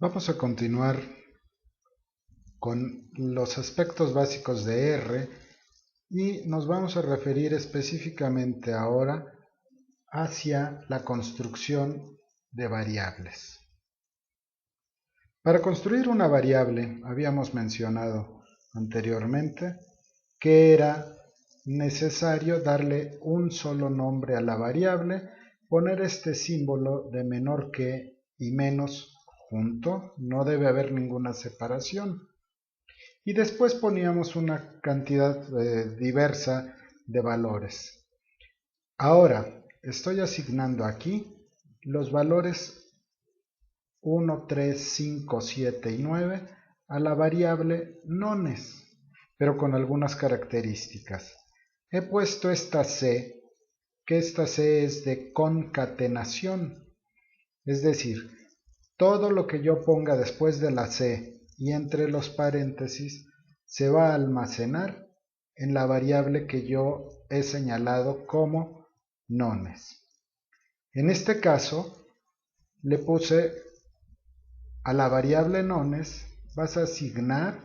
Vamos a continuar con los aspectos básicos de R y nos vamos a referir específicamente ahora hacia la construcción de variables. Para construir una variable habíamos mencionado anteriormente que era necesario darle un solo nombre a la variable, poner este símbolo de menor que y menos junto, no debe haber ninguna separación. Y después poníamos una cantidad diversa de valores. Ahora estoy asignando aquí los valores 1, 3, 5, 7 y 9 a la variable nones, pero con algunas características. He puesto esta C, que esta C es de concatenación, es decir, todo lo que yo ponga después de la C y entre los paréntesis se va a almacenar en la variable que yo he señalado como nones. En este caso, le puse a la variable nones, vas a asignar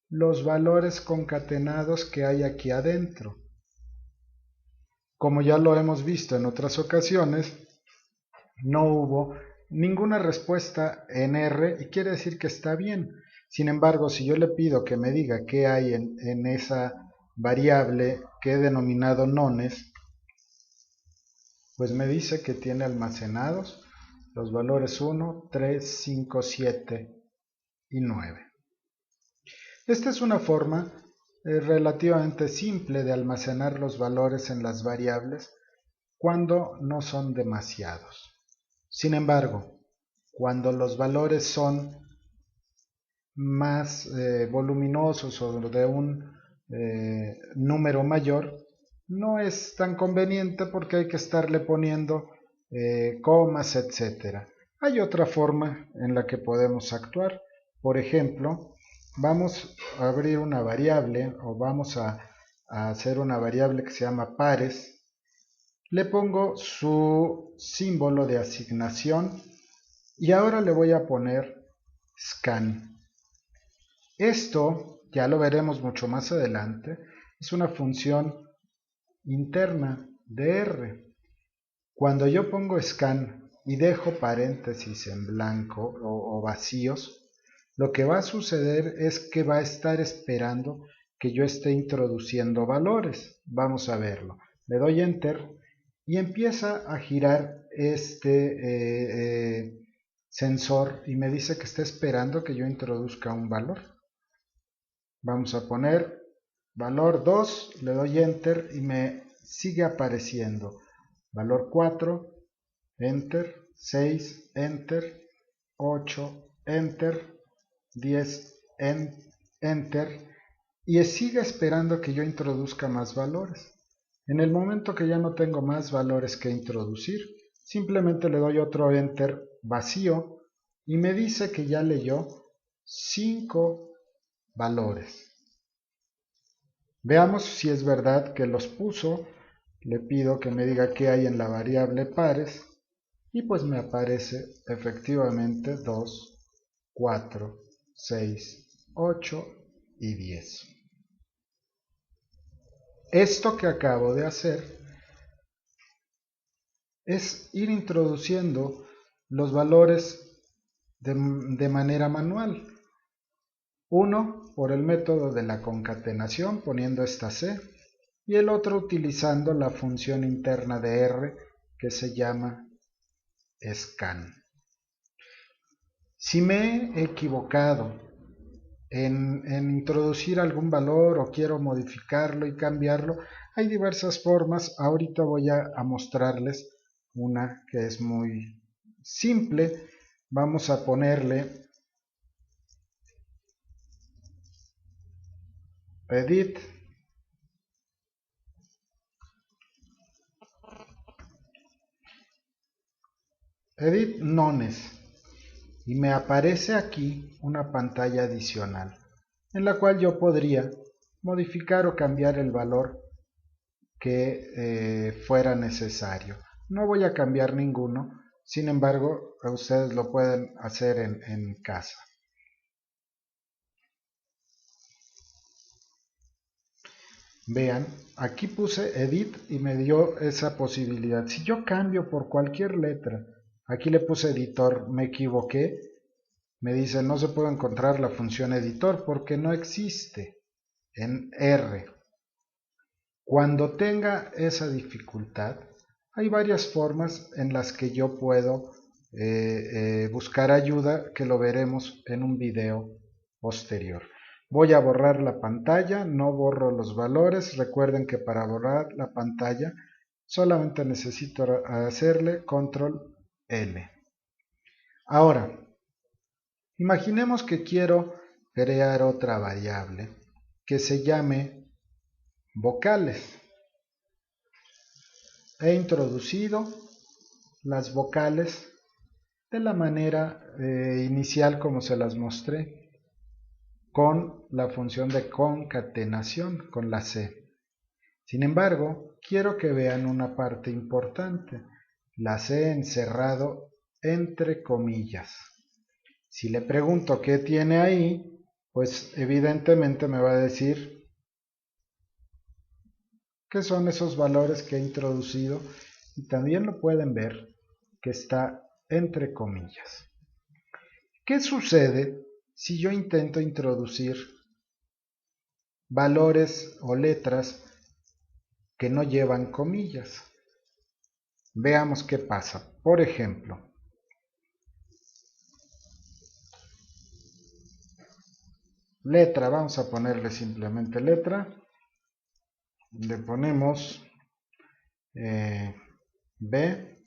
los valores concatenados que hay aquí adentro. Como ya lo hemos visto en otras ocasiones, no hubo ninguna respuesta en R y quiere decir que está bien. Sin embargo, si yo le pido que me diga qué hay en esa variable que he denominado nones, pues me dice que tiene almacenados los valores 1, 3, 5, 7 y 9. Esta es una forma relativamente simple de almacenar los valores en las variables cuando no son demasiados. Sin embargo, cuando los valores son más voluminosos o de un número mayor, no es tan conveniente porque hay que estarle poniendo comas, etc. Hay otra forma en la que podemos actuar. Por ejemplo, vamos a abrir una variable o vamos a hacer una variable que se llama pares. Le pongo su símbolo de asignación y ahora le voy a poner scan. Esto, ya lo veremos mucho más adelante, es una función interna de R. Cuando yo pongo scan y dejo paréntesis en blanco o vacíos, lo que va a suceder es que va a estar esperando que yo esté introduciendo valores. Vamos a verlo. Le doy enter y empieza a girar este sensor y me dice que está esperando que yo introduzca un valor. Vamos a poner valor 2, le doy enter y me sigue apareciendo valor 4, enter, 6, enter, 8, enter, 10, enter, y sigue esperando que yo introduzca más valores. En el momento que ya no tengo más valores que introducir, simplemente le doy otro enter vacío y me dice que ya leyó 5 valores. Veamos si es verdad que los puso. Le pido que me diga qué hay en la variable pares y pues me aparece efectivamente 2, 4, 6, 8 y 10. Esto que acabo de hacer es ir introduciendo los valores de manera manual. Uno por el método de la concatenación poniendo esta C y el otro utilizando la función interna de R que se llama scan. Si me he equivocado en introducir algún valor o quiero modificarlo y cambiarlo, hay diversas formas. Ahorita voy a mostrarles una que es muy simple. Vamos a ponerle edit nones y me aparece aquí una pantalla adicional en la cual yo podría modificar o cambiar el valor que fuera necesario. No voy a cambiar ninguno, Sin embargo, ustedes lo pueden hacer en casa. Vean, aquí puse edit y me dio esa posibilidad. Si yo cambio por cualquier letra, aquí le puse editor, me equivoqué, me dice no se puede encontrar la función editor porque no existe en R. Cuando tenga esa dificultad, hay varias formas en las que yo puedo buscar ayuda, que lo veremos en un video posterior. Voy a borrar la pantalla, no borro los valores. Recuerden que para borrar la pantalla solamente necesito hacerle control L. Ahora, imaginemos que quiero crear otra variable que se llame vocales. He introducido las vocales de la manera inicial como se las mostré, con la función de concatenación, con la C. Sin embargo, quiero que vean una parte importante, la C encerrado entre comillas. Si le pregunto qué tiene ahí, pues evidentemente me va a decir qué son esos valores que he introducido, y también lo pueden ver que está entre comillas. ¿Qué sucede si yo intento introducir valores o letras que no llevan comillas? Veamos qué pasa. Por ejemplo, letra, vamos a ponerle simplemente letra, le ponemos B,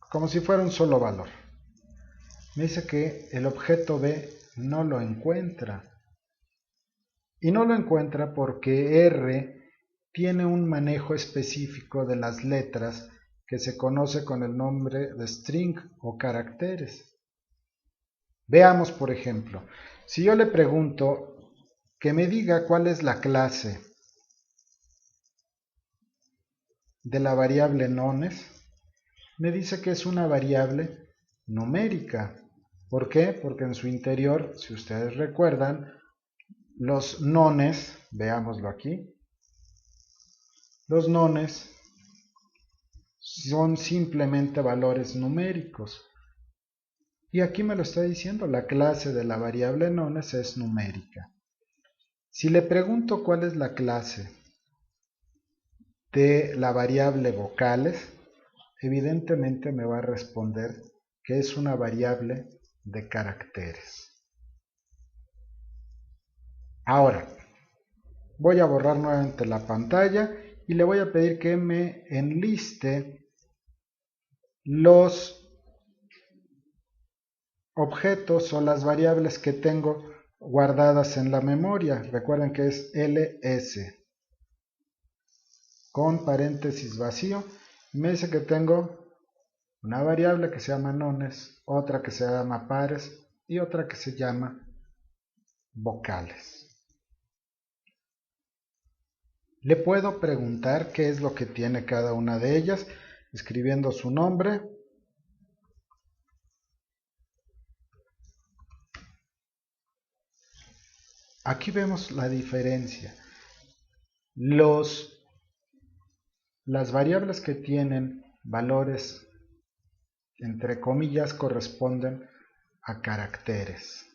como si fuera un solo valor. Me dice que el objeto B no lo encuentra. Y no lo encuentra porque R tiene un manejo específico de las letras que se conoce con el nombre de string o caracteres. Veamos, por ejemplo, si yo le pregunto que me diga cuál es la clase de la variable nones, me dice que es una variable numérica. ¿Por qué? Porque en su interior, si ustedes recuerdan, los nones, veámoslo aquí, los nones son simplemente valores numéricos. Y aquí me lo está diciendo, la clase de la variable nones es numérica. Si le pregunto cuál es la clase de la variable vocales, evidentemente me va a responder que es una variable de caracteres. Ahora, voy a borrar nuevamente la pantalla y le voy a pedir que me enliste los objetos o las variables que tengo guardadas en la memoria. Recuerden que es ls con paréntesis vacío. Me dice que tengo una variable que se llama nones, otra que se llama pares y otra que se llama vocales. Le puedo preguntar qué es lo que tiene cada una de ellas, escribiendo su nombre. Aquí vemos la diferencia. Las variables que tienen valores entre comillas corresponden a caracteres.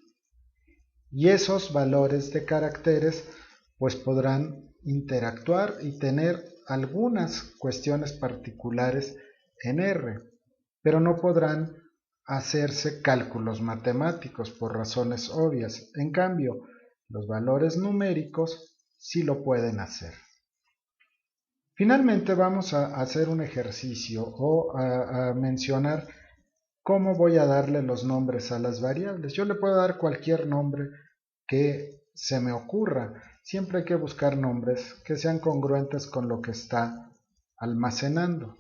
Y esos valores de caracteres pues podrán interactuar y tener algunas cuestiones particulares en R, pero no podrán hacerse cálculos matemáticos por razones obvias. En cambio, los valores numéricos sí lo pueden hacer. Finalmente vamos a hacer un ejercicio o a mencionar cómo voy a darle los nombres a las variables. Yo le puedo dar cualquier nombre que se me ocurra. Siempre hay que buscar nombres que sean congruentes con lo que está almacenando.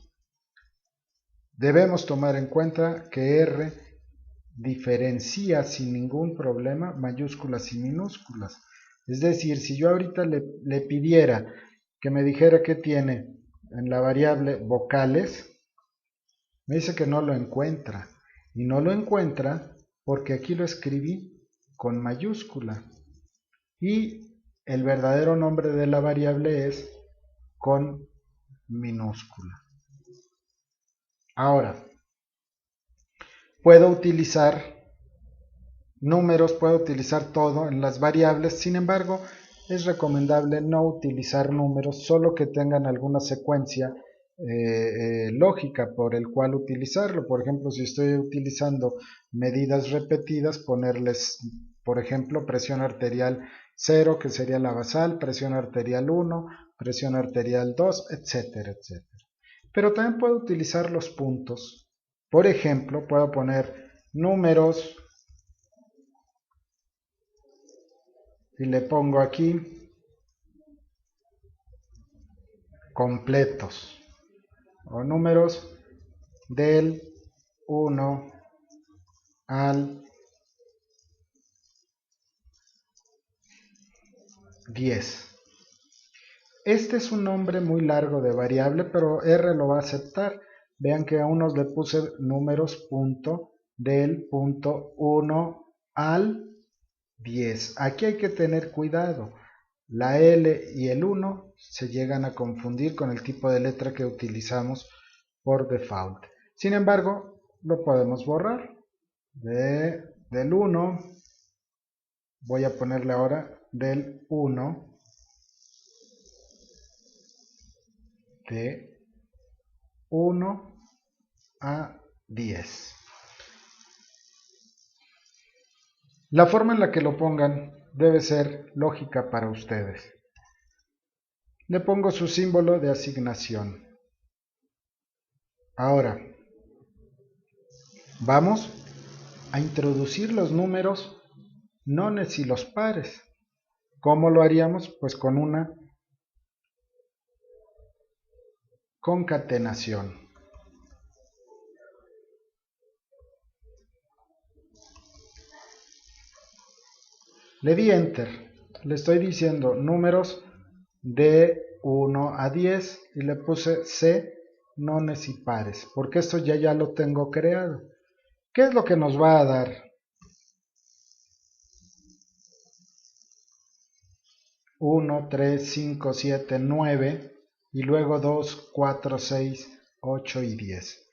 Debemos tomar en cuenta que R diferencia sin ningún problema mayúsculas y minúsculas. Es decir, si yo ahorita le pidiera que me dijera qué tiene en la variable vocales, Me dice que no lo encuentra. Y no lo encuentra porque aquí lo escribí con mayúscula. Y el verdadero nombre de la variable es con minúscula. Ahora, puedo utilizar números, puedo utilizar todo en las variables, sin embargo, es recomendable no utilizar números, solo que tengan alguna secuencia lógica por el cual utilizarlo. Por ejemplo, si estoy utilizando medidas repetidas, ponerles, por ejemplo, presión arterial 0, que sería la basal, presión arterial 1, presión arterial 2, etcétera, etcétera. Pero también puedo utilizar los puntos. Por ejemplo, puedo poner números y le pongo aquí completos o números del 1 al 10. Este es un nombre muy largo de variable, pero R lo va a aceptar. Vean que a unos le puse números punto del punto 1 al 10. Aquí hay que tener cuidado. La L y el 1 se llegan a confundir con el tipo de letra que utilizamos por default. Sin embargo, lo podemos borrar. Del 1, voy a ponerle ahora del 1, de 1 a 10. La forma en la que lo pongan debe ser lógica para ustedes. Le pongo su símbolo de asignación. Ahora, vamos a introducir los números nones y los pares. ¿Cómo lo haríamos? Pues con una concatenación. Le di Enter. Le estoy diciendo números de 1 a 10 y le puse C, nones y pares, porque esto ya lo tengo creado. ¿Qué es lo que nos va a dar? 1, 3, 5, 7, 9 y luego 2, 4, 6, 8 y 10.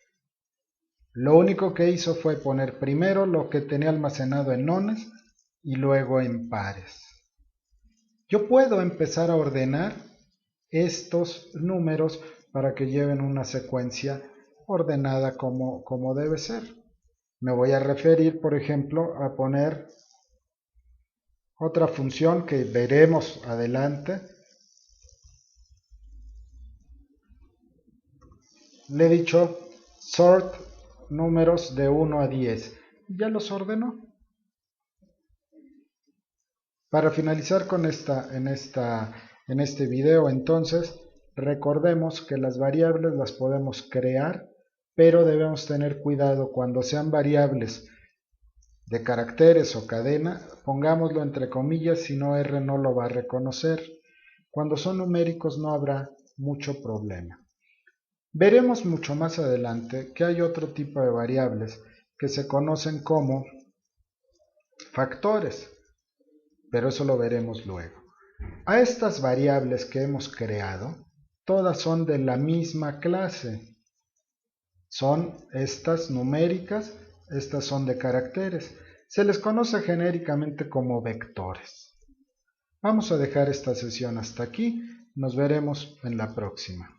Lo único que hizo fue poner primero lo que tenía almacenado en nones y luego en pares. Yo puedo empezar a ordenar estos números para que lleven una secuencia ordenada como debe ser. Me voy a referir, por ejemplo, a poner otra función que veremos adelante. Le he dicho sort números de 1 a 10. Ya los ordenó. Para finalizar con en este video, entonces, recordemos que las variables las podemos crear, pero debemos tener cuidado cuando sean variables de caracteres o cadena, pongámoslo entre comillas, si no R no lo va a reconocer. Cuando son numéricos no habrá mucho problema. Veremos mucho más adelante que hay otro tipo de variables que se conocen como factores, pero eso lo veremos luego. A estas variables que hemos creado, todas son de la misma clase. Son estas numéricas, estas son de caracteres. Se les conoce genéricamente como vectores. Vamos a dejar esta sesión hasta aquí. Nos veremos en la próxima.